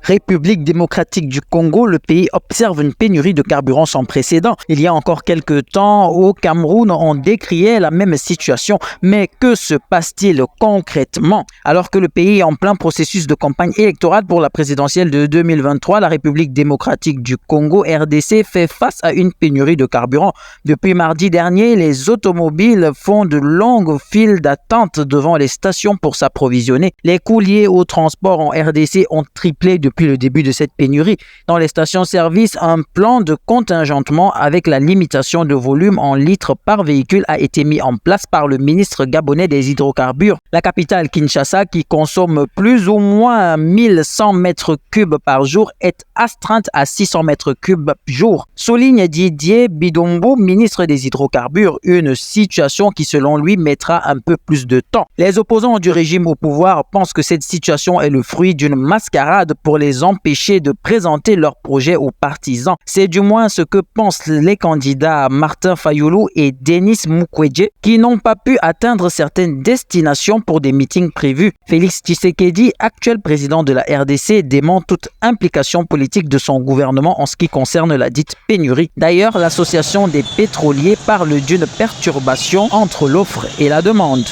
République démocratique du Congo, le pays observe une pénurie de carburant sans précédent. Il y a encore quelques temps, au Cameroun, on décriait la même situation. Mais que se passe-t-il concrètement? Alors que le pays est en plein processus de campagne électorale pour la présidentielle de 2023, la République démocratique du Congo, RDC, fait face à une pénurie de carburant. Depuis mardi dernier, les automobiles font de longues files d'attente devant les stations pour s'approvisionner. Les coûts liés au transport en RDC ont triplé depuis le début de cette pénurie. Dans les stations-service, un plan de contingentement avec la limitation de volume en litres par véhicule a été mis en place par le ministre gabonais des hydrocarbures. La capitale Kinshasa, qui consomme plus ou moins 1100 mètres cubes par jour, est astreinte à 600 mètres cubes jour. Souligne Didier Bidombo, ministre des hydrocarbures, une situation qui selon lui mettra un peu plus de temps. Les opposants du régime au pouvoir pensent que cette situation est le fruit d'une mascarade pour les empêcher de présenter leurs projets aux partisans. C'est du moins ce que pensent les candidats Martin Fayulu et Denis Mukwege, qui n'ont pas pu atteindre certaines destinations pour des meetings prévus. Félix Tshisekedi, actuel président de la RDC, dément toute implication politique de son gouvernement en ce qui concerne la dite pénurie. D'ailleurs, l'association des pétroliers parle d'une perturbation entre l'offre et la demande.